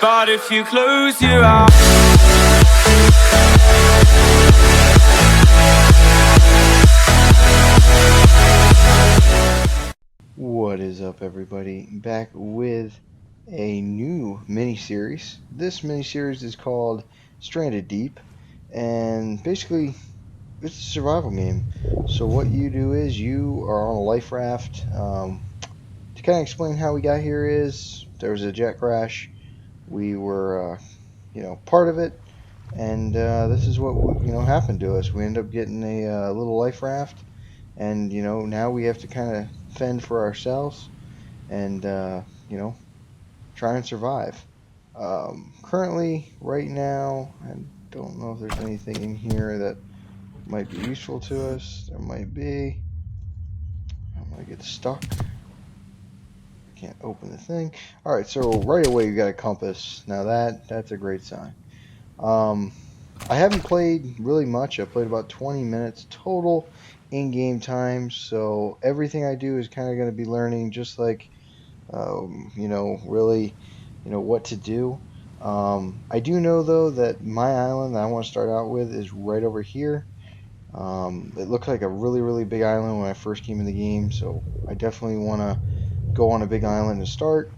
But if you close your eyes, what is up, everybody? Back with a new mini-series. This mini-series is called Stranded Deep, and basically it's a survival game. So what you do is you are on a life raft. To kind of explain how we got here is there was a jet crash. We were, part of it, and this is what happened to us. We ended up getting a little life raft, and now we have to kind of fend for ourselves and try and survive. Currently, right now, I don't know if there's anything in here that might be useful to us. There might be. I might get stuck. I can't open the thing. All right, so right away you got a compass. Now that's a great sign. I haven't played really much. I played about 20 minutes total in-game time, so everything I do is kind of going to be learning, just like really, what to do. I do know though that my island that I want to start out with is right over here. It looked like a really, really big island when I first came in the game, so I definitely want to go on a big island to start.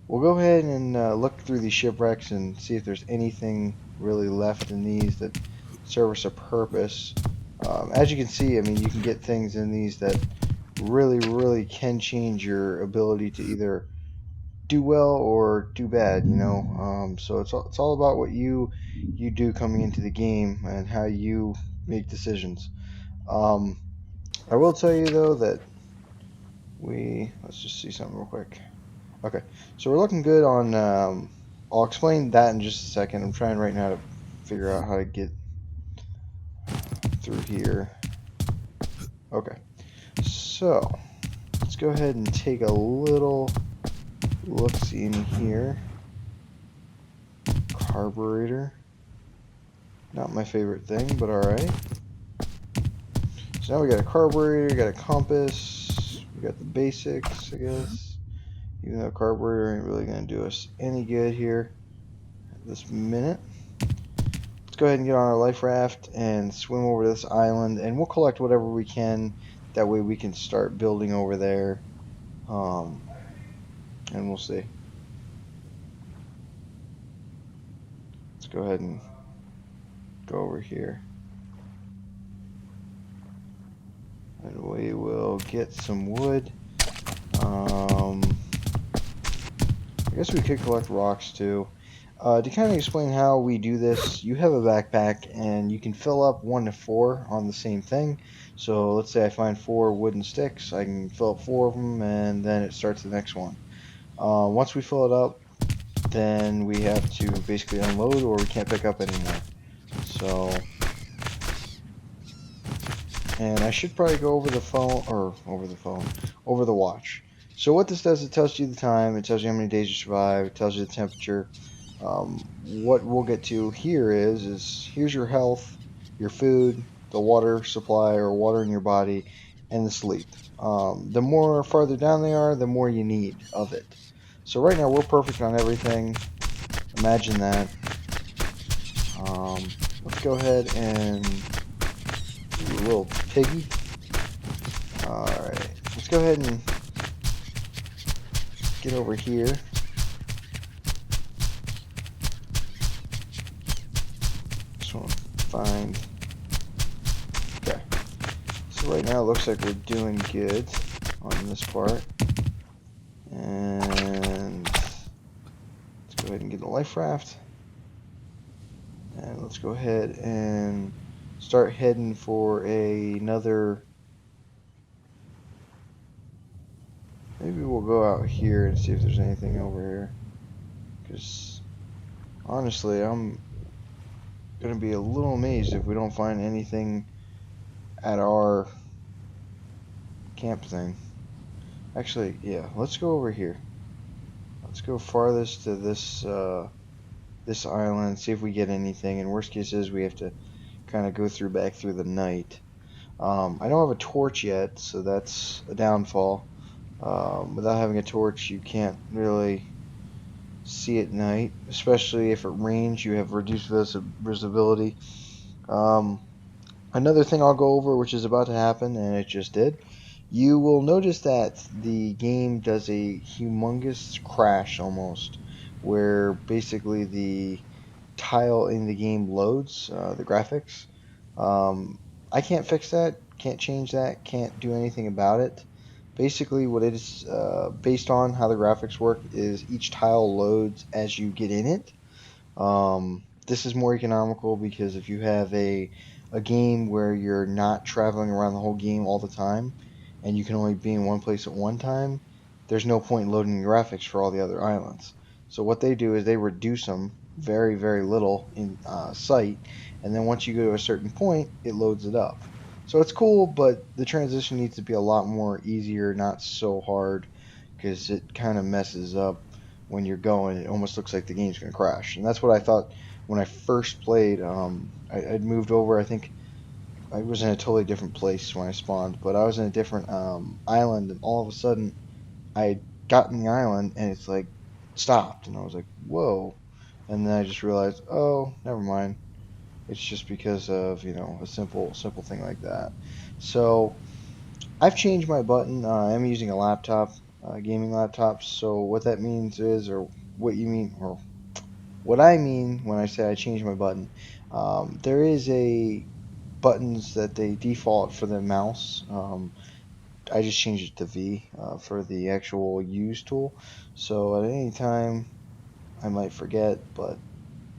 We'll go ahead and look through these shipwrecks and see if there's anything really left in these that service a purpose. As you can see, I mean, you can get things in these that really, really can change your ability to either do well or do bad, so it's all about what you do coming into the game and how you make decisions. um, I will tell you though that let's just see something real quick. Okay, so we're looking good on I'll explain that in just a second. I'm trying right now to figure out how to get through here. Okay, so let's go ahead and take a little look-see in here. Carburetor. Not my favorite thing, but alright. So now we got a carburetor, got a compass, we got the basics, I guess. Even though carburetor ain't really going to do us any good here at this minute. Let's go ahead and get on our life raft and swim over to this island, and we'll collect whatever we can. That way we can start building over there. And we'll see. Let's go ahead and go over here. And we will get some wood. I guess we could collect rocks too. To kind of explain how we do this, you have a backpack and you can fill up 1 to 4 on the same thing. So let's say I find 4 wooden sticks, I can fill up 4 of them, and then it starts the next one. Once we fill it up, then we have to basically unload, or we can't pick up anymore. So, and I should probably go over the phone, over the watch. So what this does, it tells you the time, it tells you how many days you survive, it tells you the temperature. What we'll get to here is here's your health, your food, the water supply or water in your body, and the sleep. The more farther down they are, the more you need of it. So right now we're perfect on everything. Imagine that. Let's go ahead and do a little piggy. Alright, let's go ahead and get over here. Just want to find. Okay. So right now it looks like we're doing good on this part. And let's go ahead and get the life raft. And let's go ahead and start heading for another. Maybe we'll go out here and see if there's anything over here. Because honestly, I'm going to be a little amazed if we don't find anything at our camp thing. Actually, yeah, let's go over here. Let's go farthest to this this island, see if we get anything. And worst case is we have to kind of go back through the night. I don't have a torch yet, so that's a downfall. Without having a torch, you can't really see at night, especially if it rains. You have reduced visibility. Another thing I'll go over, which is about to happen, and it just did, you will notice that the game does a humongous crash almost, where basically the tile in the game loads, the graphics. Um, I can't fix that, can't change that, can't do anything about it. Basically, what it is based on how the graphics work is each tile loads as you get in it. This is more economical because if you have a game where you're not traveling around the whole game all the time and you can only be in one place at one time, there's no point in loading the graphics for all the other islands. So what they do is they reduce them very, very little in sight, and then once you go to a certain point, it loads it up. So it's cool, but the transition needs to be a lot more easier, not so hard, because it kind of messes up when you're going. It almost looks like the game's going to crash, and that's what I thought when I first played. I'd moved over. I think I was in a totally different place when I spawned, but I was in a different island, and all of a sudden I had gotten the island, and it's like stopped, and I was like, "Whoa!" And then I just realized, oh, never mind. It's just because of a simple thing like that. So I've changed my button. I'm using a laptop, gaming laptop. So what that means is, or what you mean, or what I mean when I say I changed my button, there is a buttons that they default for the mouse. I just changed it to V for the actual use tool. So at any time I might forget, but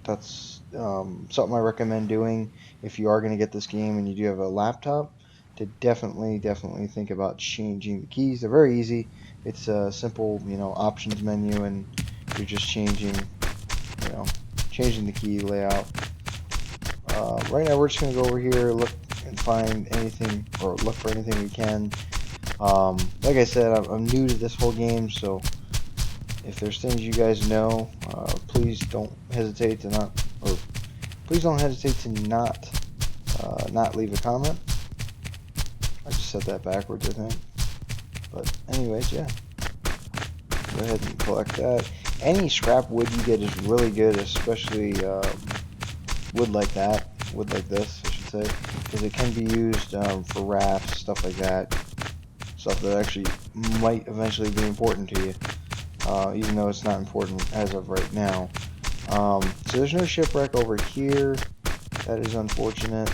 that's something I recommend doing if you are going to get this game and you do have a laptop. To definitely think about changing the keys. They're very easy. It's a simple, options menu, and you're just you know, changing the key layout. Right now we're just gonna go over here, look and find anything, or look for anything we can. Like I said, I'm new to this whole game, so if there's things you guys know, please don't hesitate to not leave a comment. I just said that backwards, I think. But anyways, yeah. Go ahead and collect that. Any scrap wood you get is really good, especially wood like this, I should say, because it can be used for rafts, stuff like that. Stuff that actually might eventually be important to you, even though it's not important as of right now. So there's no shipwreck over here. That is unfortunate.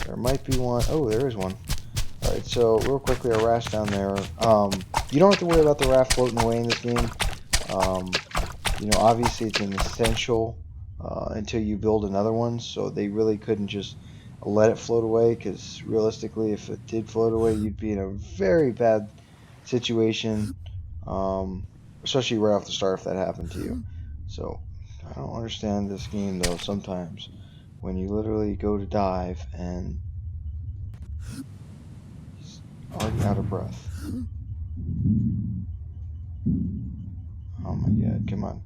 There might be one. Oh, there is one. Alright, so real quickly, a raft down there. You don't have to worry about the raft floating away in this game. Obviously it's an essential until you build another one, so they really couldn't just let it float away, because realistically, if it did float away, you'd be in a very bad situation, especially right off the start if that happened to you. So I don't understand this game though sometimes when you literally go to dive and he's already out of breath. Oh my god, come on.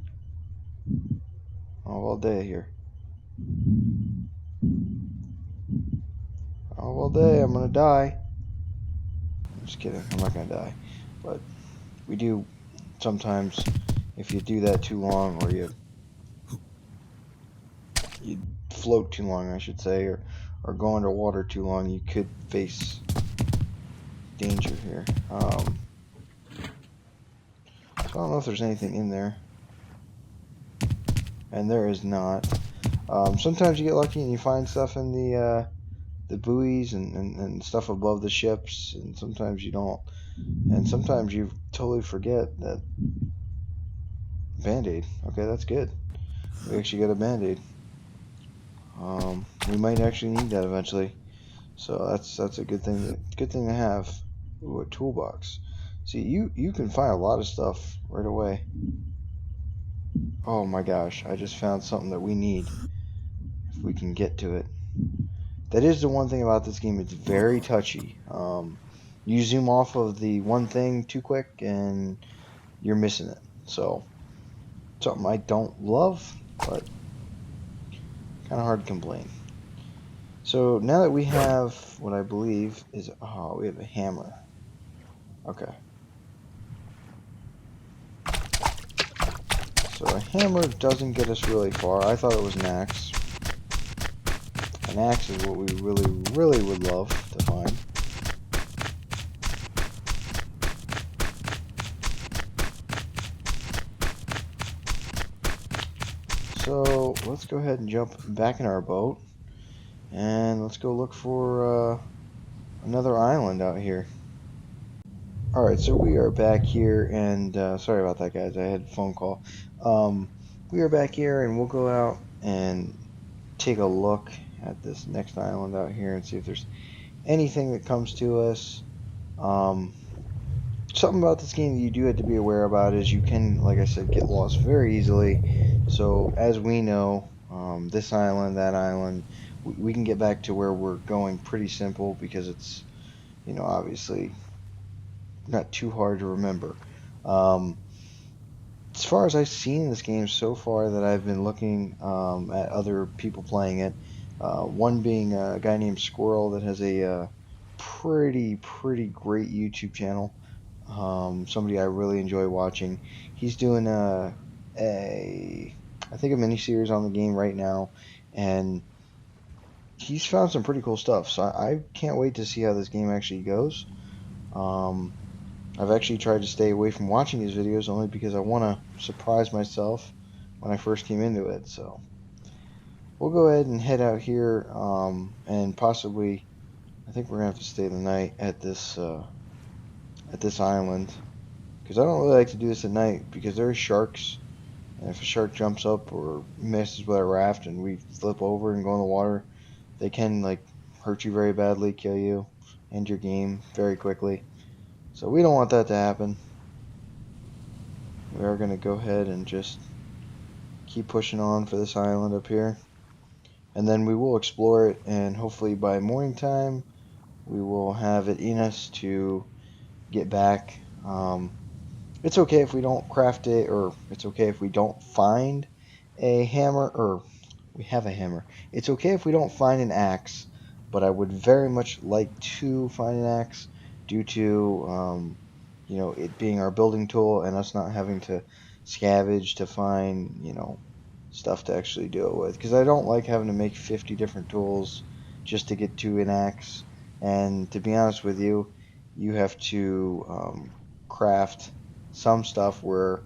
Oh, all day here. Oh, all day, I'm gonna die. I'm just kidding, I'm not gonna die. But we do sometimes, if you do that too long, or you float too long, I should say, or go underwater too long, you could face danger here. So I don't know if there's anything in there. And there is not. Sometimes you get lucky and you find stuff in the buoys and stuff above the ships, and sometimes you don't. And sometimes you totally forget that Band-Aid. Okay, that's good. We actually got a Band-Aid. We might actually need that eventually. So that's a good thing. Good thing to have. Ooh, a toolbox. See, you can find a lot of stuff right away. Oh my gosh, I just found something that we need. If we can get to it. That is the one thing about this game, it's very touchy. You zoom off of the one thing too quick and you're missing it. So, something I don't love, but kind of hard to complain. So now that we have what I believe is, we have a hammer. Okay. So a hammer doesn't get us really far. I thought it was an axe. An axe is what we really would love to find. So let's go ahead and jump back in our boat, and let's go look for another island out here. Alright, so we are back here, and sorry about that, guys. I had a phone call. We are back here, and we'll go out and take a look at this next island out here and see if there's anything that comes to us. Something about this game that you do have to be aware about is you can, like I said, get lost very easily. So as we know, this island, that island, we can get back to where we're going pretty simple because it's, obviously not too hard to remember. As far as I've seen in this game so far that I've been looking at other people playing it, one being a guy named Squirrel that has a pretty great YouTube channel. Somebody I really enjoy watching. He's doing I think a mini series on the game right now, and he's found some pretty cool stuff. So I can't wait to see how this game actually goes. I've actually tried to stay away from watching his videos only because I want to surprise myself when I first came into it. So we'll go ahead and head out here, and possibly, I think we're gonna have to stay the night at this island, because I don't really like to do this at night because there are sharks, and if a shark jumps up or messes with our raft and we flip over and go in the water, they can like hurt you very badly, kill you, end your game very quickly. So we don't want that to happen. We are going to go ahead and just keep pushing on for this island up here. And then we will explore it, and hopefully by morning time we will have it in us to get back. It's okay if we don't craft it, or it's okay if we don't find a hammer, or we have a hammer. It's okay if we don't find an axe, but I would very much like to find an axe due to it being our building tool and us not having to scavenge to find stuff to actually do it with, because I don't like having to make 50 different tools just to get to an axe. And to be honest with you, you have to craft some stuff where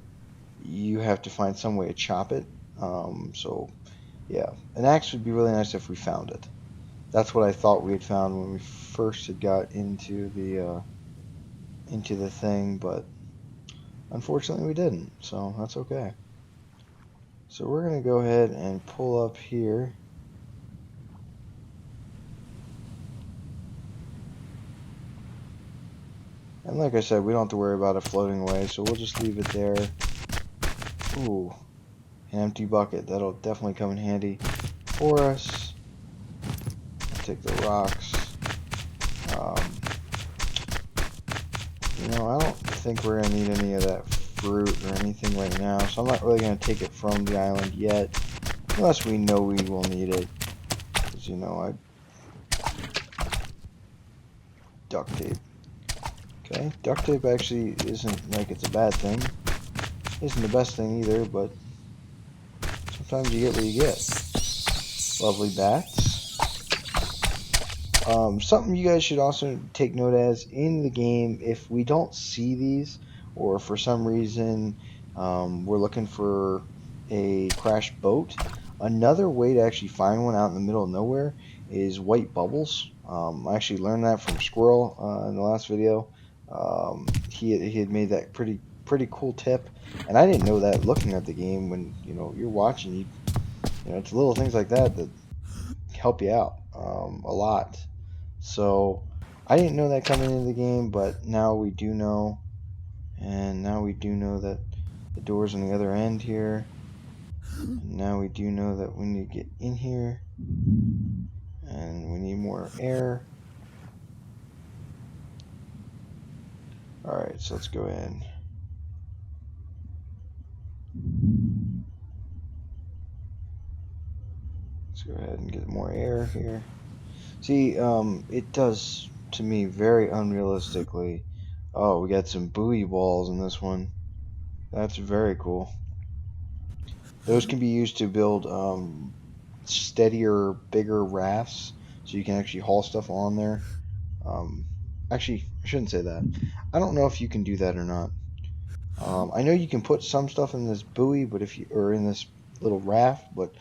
you have to find some way to chop it. So yeah, an axe would be really nice if we found it. That's what I thought we had found when we first had got into the thing, but unfortunately we didn't, so that's okay. So we're gonna go ahead and pull up here. And like I said, we don't have to worry about it floating away, so we'll just leave it there. Ooh, an empty bucket. That'll definitely come in handy for us. I'll take the rocks. I don't think we're going to need any of that fruit or anything right now, so I'm not really going to take it from the island yet, unless we know we will need it. Because, duct tape. Okay, duct tape actually isn't like it's a bad thing. Isn't the best thing either, but sometimes you get what you get. Lovely bats. Something you guys should also take note as in the game, if we don't see these, or for some reason we're looking for a crashed boat, another way to actually find one out in the middle of nowhere is white bubbles. I actually learned that from Squirrel in the last video. He had made that pretty cool tip, and I didn't know that looking at the game. When you're watching, it's little things like that that help you out a lot. So I didn't know that coming into the game, but now we do know, and now we do know that the door's on the other end here. And now we do know that we need to get in here, and we need more air. Alright, so let's go in. Let's go ahead and get more air here. See, it does to me very unrealistically. Oh, we got some buoy balls in this one. That's very cool. Those can be used to build steadier, bigger rafts, so you can actually haul stuff on there. Actually, I shouldn't say that. I don't know if you can do that or not. I know you can put some stuff in this buoy, but if you or in this little raft, but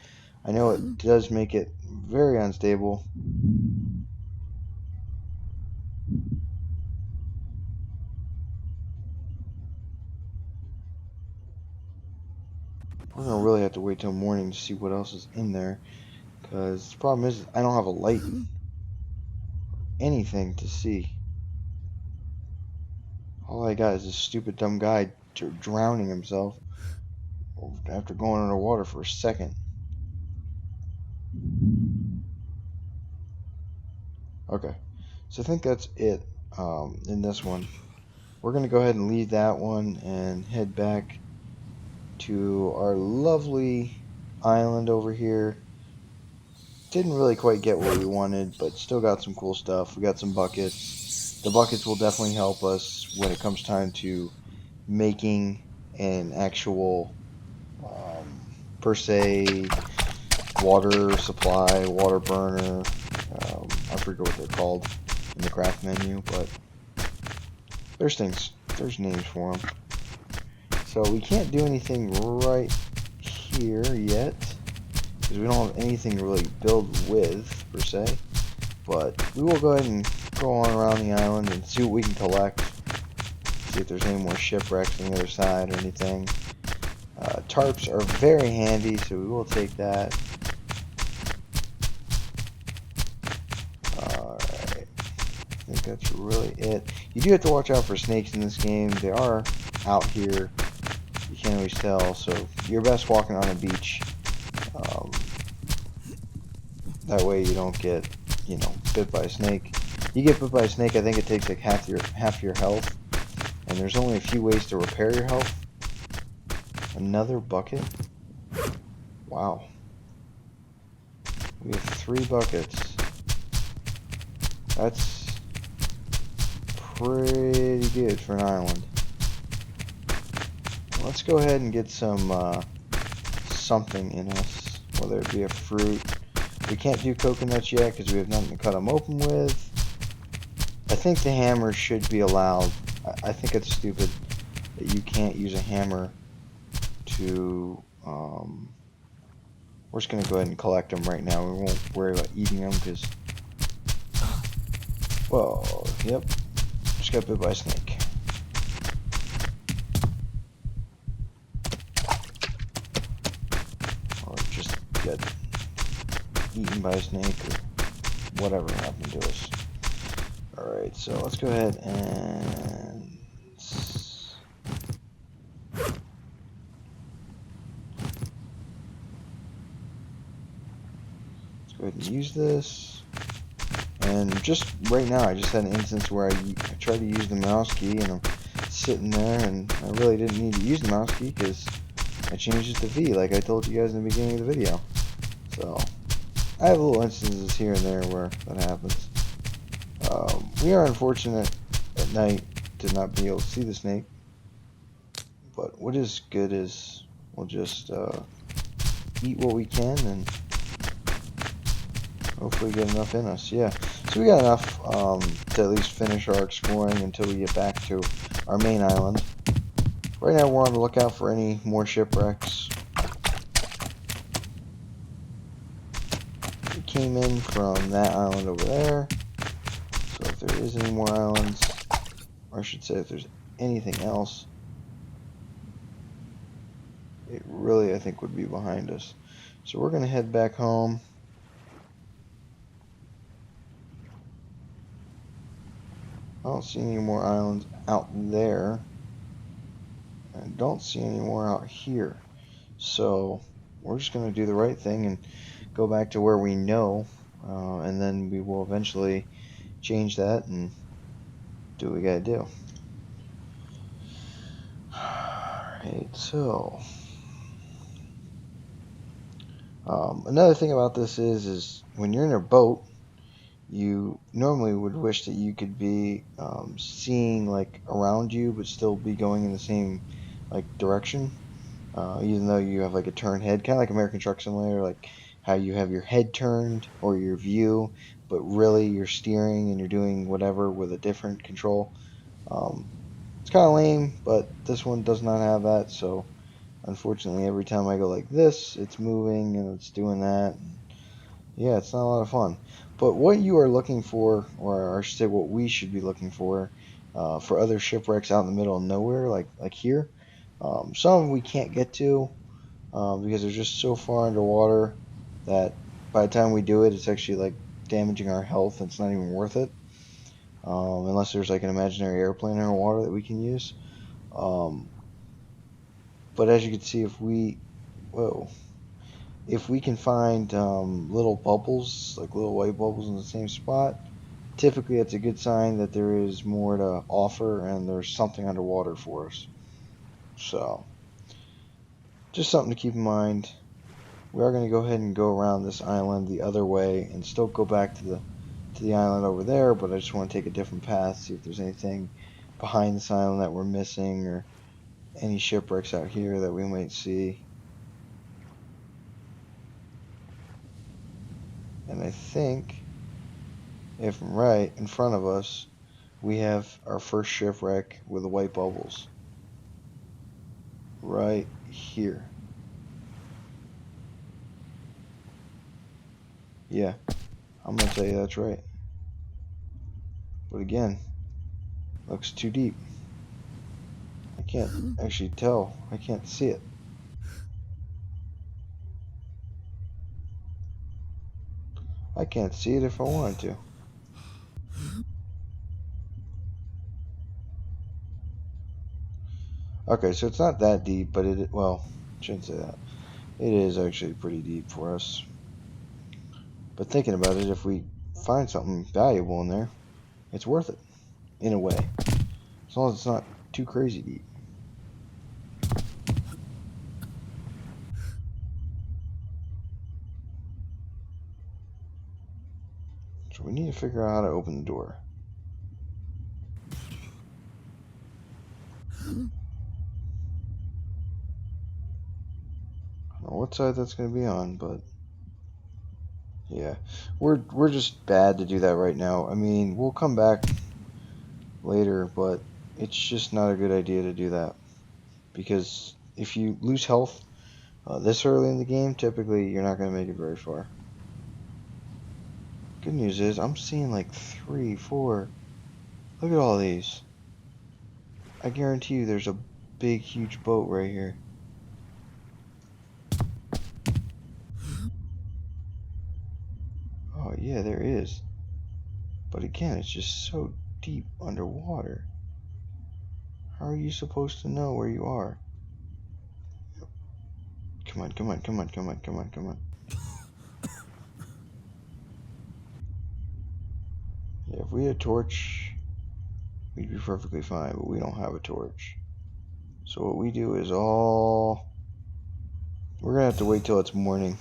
I know it does make it very unstable. We're gonna really have to wait till morning to see what else is in there, because the problem is I don't have a light, anything to see. All I got is this stupid dumb guy drowning himself after going underwater for a second. Okay, so I think that's it in this one. We're going to go ahead and leave that one and head back to our lovely island over here. Didn't really quite get what we wanted, but still got some cool stuff. We got some buckets. The buckets will definitely help us when it comes time to making an actual, per se, water supply, water burner. I forget what they're called in the craft menu, but there's names for them. So we can't do anything right here yet, because we don't have anything to really build with, per se. But we will go ahead and go on around the island and see what we can collect. See if there's any more shipwrecks on the other side or anything. Tarps are very handy, so we will take that. Alright, I think that's really it. You do have to watch out for snakes in this game. They are out here. You can't always tell, so you're best walking on a beach. That way you don't get, bit by a snake. You get bit by a snake, I think it takes like half your health, and there's only a few ways to repair your health. Another bucket? Wow. We have 3 buckets. That's pretty good for an island. Let's go ahead and get some something in us, whether it be a fruit. We can't do coconuts yet because we have nothing to cut them open with. I think the hammer should be allowed. I think it's stupid that you can't use a hammer to... we're just going to go ahead and collect them right now. We won't worry about eating them because... Whoa, yep. Just got bit by a snake. Or just get eaten by a snake or whatever happened to us. Alright, so let's go ahead and... go ahead and use this. And just right now I just had an instance where I tried to use the mouse key and I'm sitting there and I really didn't need to use the mouse key because I changed it to V like I told you guys in the beginning of the video. So I have little instances here and there where that happens. We are unfortunate at night to not be able to see the snake, but what is good is we'll just eat what we can and hopefully get enough in us. Yeah, so we got enough to at least finish our exploring until we get back to our main island. Right now we're on the lookout for any more shipwrecks. We came in from that island over there, so if there is any more islands, or I should say if there's anything else, it really I think would be behind us. So we're going to head back home. I don't see any more islands out there. I don't see any more out here. So we're just going to do the right thing and go back to where we know. And then we will eventually change that and do what we got to do. Alright, so... another thing about this is when you're in a boat, you normally would wish that you could be seeing like around you but still be going in the same like direction. even though you have like a turn head, kind of like American Truck Simulator, like how you have your head turned or your view, but really you're steering and you're doing whatever with a different control. It's kind of lame, but this one does not have that, so unfortunately every time I go like this, it's moving and it's doing that. And yeah, it's not a lot of fun. But what you are looking for, or I should say what we should be looking for other shipwrecks out in the middle of nowhere, like here, some we can't get to because they're just so far underwater that by the time we do it, it's actually like damaging our health and it's not even worth it. Unless there's like an imaginary airplane in our water that we can use. Um, but as you can see, whoa, if we can find little bubbles, like little white bubbles in the same spot, typically it's a good sign that there is more to offer and there's something underwater for us. So, just something to keep in mind. We are going to go ahead and go around this island the other way and still go back to the island over there, but I just want to take a different path, see if there's anything behind this island that we're missing or any shipwrecks out here that we might see. And I think, if I'm right, in front of us, we have our first shipwreck with the white bubbles. Right here. Yeah, I'm going to tell you that's right. But again, looks too deep. I can't actually tell. I can't see it. I can't see it if I wanted to. Okay, so it's not that deep, but well, shouldn't say that. It is actually pretty deep for us. But thinking about it, if we find something valuable in there, it's worth it, in a way. As long as it's not too crazy deep. So we need to figure out how to open the door. I don't know what side that's going to be on, but yeah, we're just bad to do that right now. I mean, we'll come back later, but it's just not a good idea to do that because if you lose health this early in the game, typically you're not going to make it very far. Good news is I'm seeing like 3, 4. Look at all these. I guarantee you there's a big, huge boat right here. Oh yeah, there is. But again, it's just so deep underwater. How are you supposed to know where you are? Come on, come on, come on, come on, come on, come on. Yeah, if we had a torch, we'd be perfectly fine, but we don't have a torch. So what we do is we're gonna have to wait till it's morning.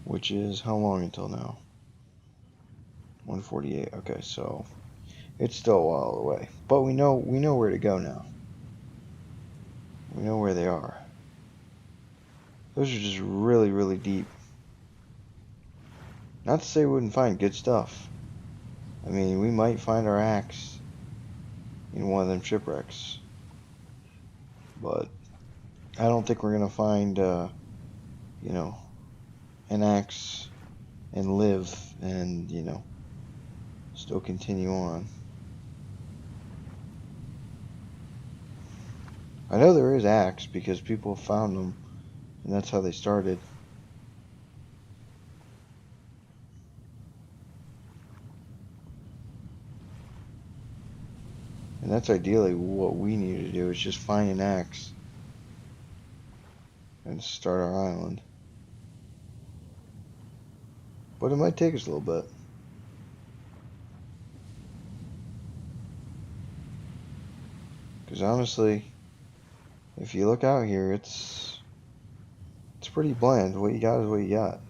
Which is how long until now? 1:48. Okay, so it's still a while away. But we know where to go now. We know where they are. Those are just really, really deep. Not to say we wouldn't find good stuff. I mean, we might find our axe in one of them shipwrecks. But I don't think we're going to find, you know, an axe and live and, still continue on. I know there is axe because people found them and that's how they started. And that's ideally what we need to do, is just find an axe and start our island. But it might take us a little bit. Because honestly, if you look out here, it's pretty bland. What you got is what you got.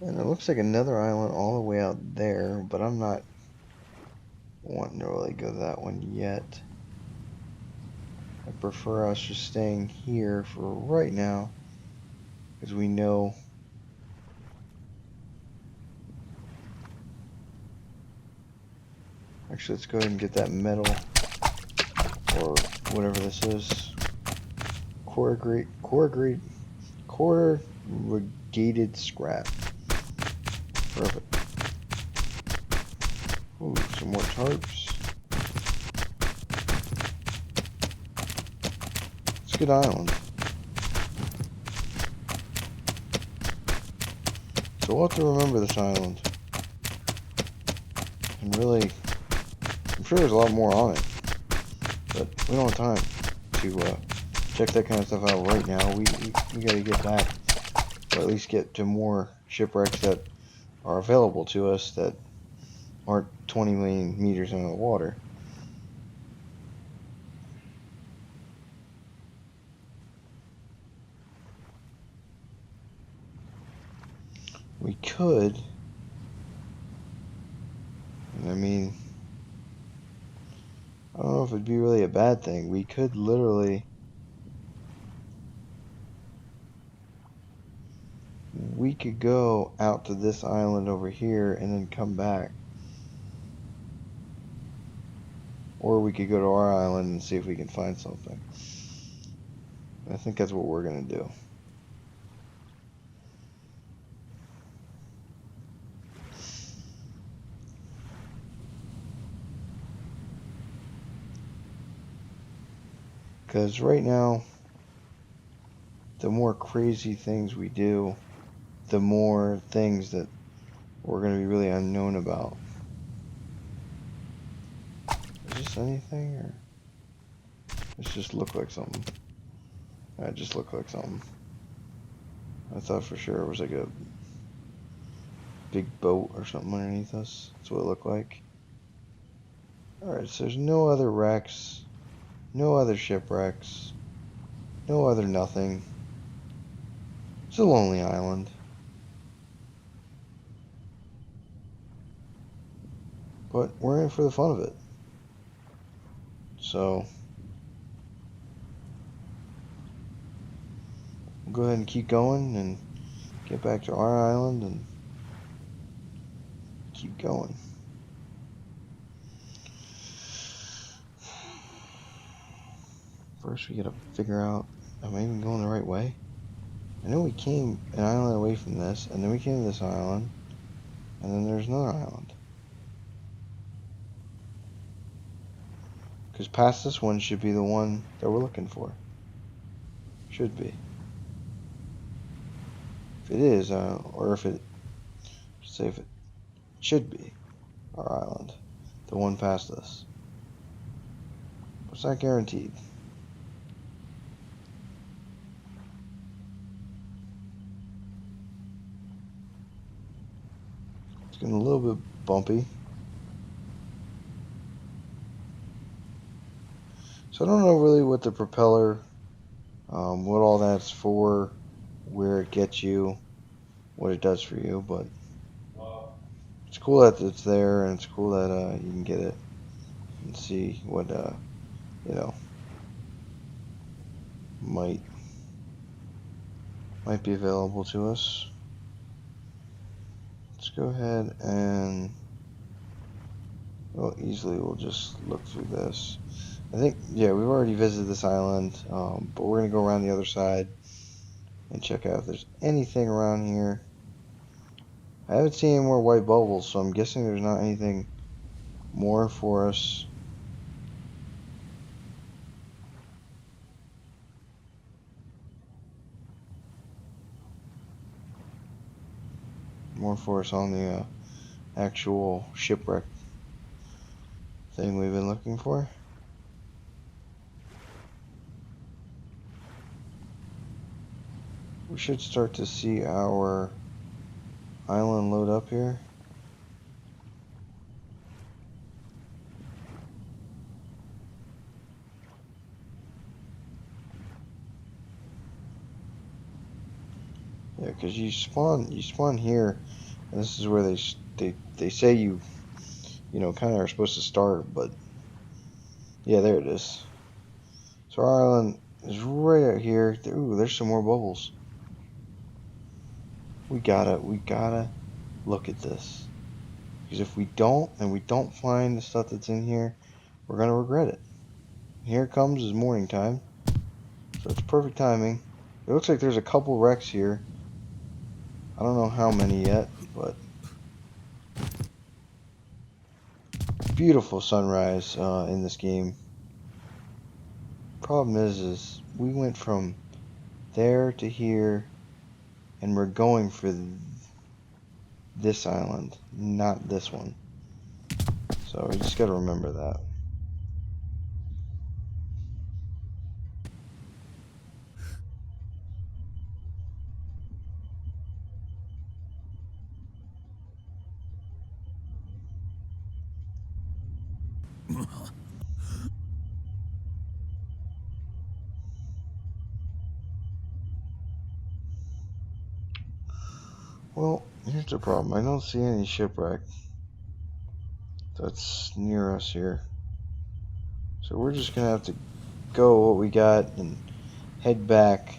And it looks like another island all the way out there, but I'm not wanting to really go that one yet. I prefer us just staying here for right now, because we know actually let's go ahead and get that metal or whatever this is. Corrugated scrap. Perfect. Ooh, some more tarps. It's a good island. So we'll have to remember this island. And really, I'm sure there's a lot more on it. But we don't have time to check that kind of stuff out right now. We gotta get back, or at least get to more shipwrecks that are available to us that aren't 20 million meters under the water. We could, I mean, I don't know if it'd be really a bad thing. We could literally, we could go out to this island over here and then come back. Or we could go to our island and see if we can find something. I think that's what we're going to do. Because right now, the more crazy things we do, the more things that we're going to be really unknown about. Is this anything, or does it just look like something? It just looked like something. I thought for sure it was like a big boat or something underneath us. That's what it looked like. Alright, so there's no other wrecks, no other shipwrecks, no other nothing. It's a lonely island. But we're in for the fun of it. So we'll go ahead and keep going and get back to our island and keep going. First we gotta figure out, am I even going the right way? I know we came an island away from this, and then we came to this island, and then there's another island. Because past this one should be the one that we're looking for. Should be. If it is, or if it, say if it should be our island, the one past us. But it's not guaranteed. It's getting a little bit bumpy. So I don't know really what the propeller, what all that's for, where it gets you, what it does for you, but it's cool that it's there, and it's cool that you can get it and see what you know, might be available to us. Let's go ahead and, well, easily we'll just look through this. I think, yeah, we've already visited this island, but we're going to go around the other side and check out if there's anything around here. I haven't seen any more white bubbles, so I'm guessing there's not anything more for us. More for us on the actual shipwreck thing we've been looking for. We should start to see our island load up here. There because you spawn here, and this is where they say you kind of are supposed to start, but yeah, there it is. So our island is right out here. Ooh, there's some more bubbles. We gotta look at this, because if we don't, and we don't find the stuff that's in here, we're gonna regret it. Here it comes is morning time, so it's perfect timing. It looks like there's a couple wrecks here. I don't know how many yet, but beautiful sunrise in this game. Problem is we went from there to here, and we're going for this island, not this one. So we just got to remember that. Well, here's the problem. I don't see any shipwreck that's near us here. So we're just gonna have to go what we got and head back,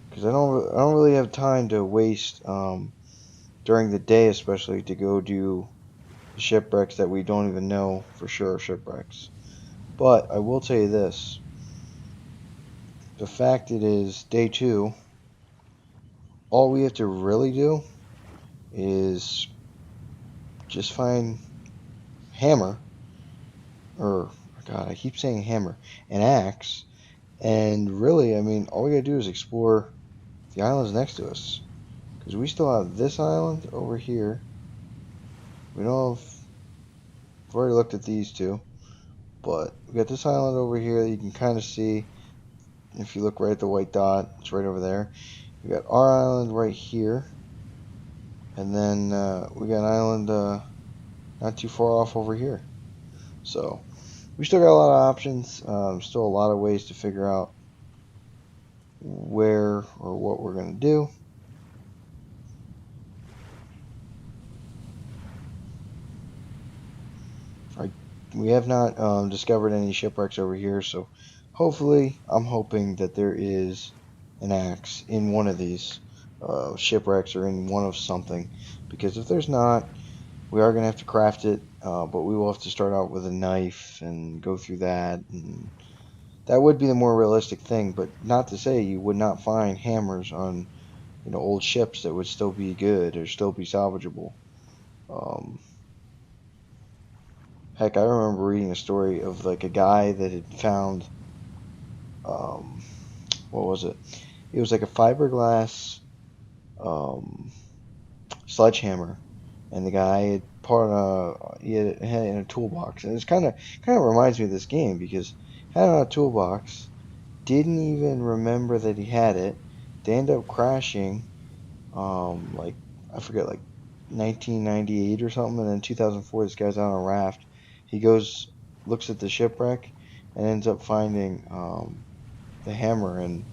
because I don't really have time to waste during the day, especially to go do the shipwrecks that we don't even know for sure are shipwrecks. But I will tell you this: the fact it is day 2, all we have to really do is just find hammer, or God, I keep saying hammer, an axe, and really, I mean, all we gotta do is explore the islands next to us, because we still have this island over here. We don't have, we've already looked at these two, but we got this island over here that you can kind of see. If you look right at the white dot, it's right over there. We got our island right here, and then we got an island not too far off over here. So we still got a lot of options, still a lot of ways to figure out where or what we're going to do. We have not discovered any shipwrecks over here, so hopefully, I'm hoping that there is an axe in one of these shipwrecks, or in one of something, because if there's not, we are going to have to craft it, but we will have to start out with a knife and go through that, and that would be the more realistic thing. But not to say you would not find hammers on old ships that would still be good or still be salvageable. Heck, I remember reading a story of like a guy that had found, what was it? It was like a fiberglass sledgehammer, and the guy had he had it in a toolbox, and it's kind of reminds me of this game, because had it on a toolbox, didn't even remember that he had it. They end up crashing, like I forget, like 1998 or something, and then 2004 this guy's on a raft. He goes, looks at the shipwreck, and ends up finding the hammer, and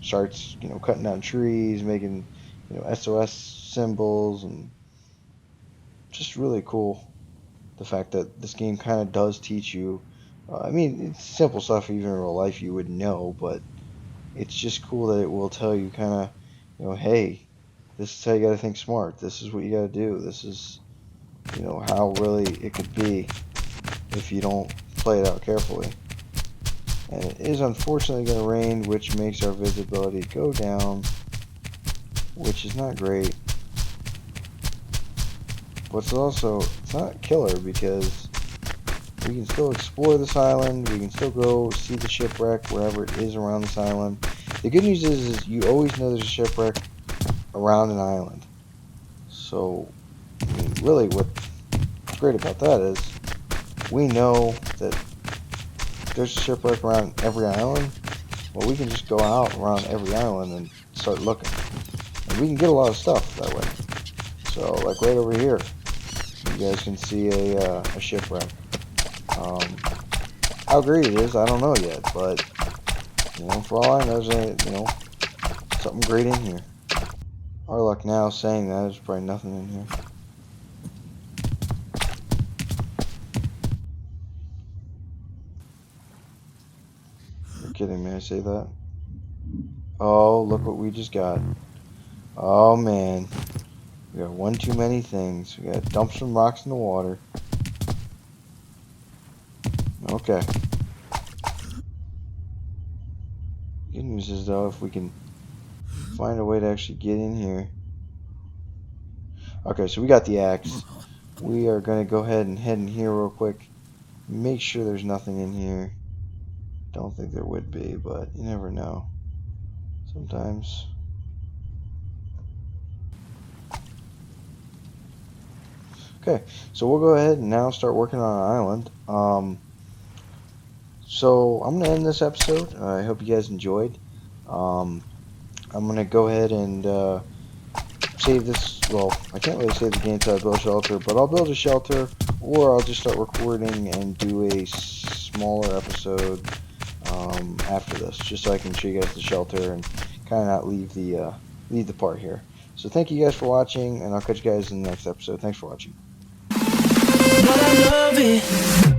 starts cutting down trees, making SOS symbols, and just really cool. The fact that this game kind of does teach you, I mean, it's simple stuff even in real life you would know, but it's just cool that it will tell you kind of, hey, this is how you got to think smart. This is what you got to do. This is, how really it could be if you don't play it out carefully. And it is unfortunately going to rain, which makes our visibility go down, which is not great. But it's not killer, because we can still explore this island. We can still go see the shipwreck wherever it is around this island. The good news is you always know there's a shipwreck around an island. So, I mean, really what's great about that is we know that there's a shipwreck around every island. Well, we can just go out around every island and start looking. And we can get a lot of stuff that way. So, like right over here, you guys can see a shipwreck. How great it is, I don't know yet, but for all I know, there's something great in here. Our luck now saying that there's probably nothing in here. You're kidding me, I say that. Oh, look what we just got. Oh man. We got one too many things. We got to dump some rocks in the water. Okay. Good news is though, if we can find a way to actually get in here. Okay, so we got the axe. We are going to go ahead and head in here real quick. Make sure there's nothing in here. Don't think there would be, but you never know. Sometimes. Okay, so we'll go ahead and now start working on an island. So I'm going to end this episode. I hope you guys enjoyed. I'm going to go ahead and save this. Well, I can't really save the game until I build a shelter, but I'll build a shelter, or I'll just start recording and do a smaller episode after this, just so I can show you guys the shelter and kind of not leave the part here. So thank you guys for watching, and I'll catch you guys in the next episode. Thanks for watching. But I love it.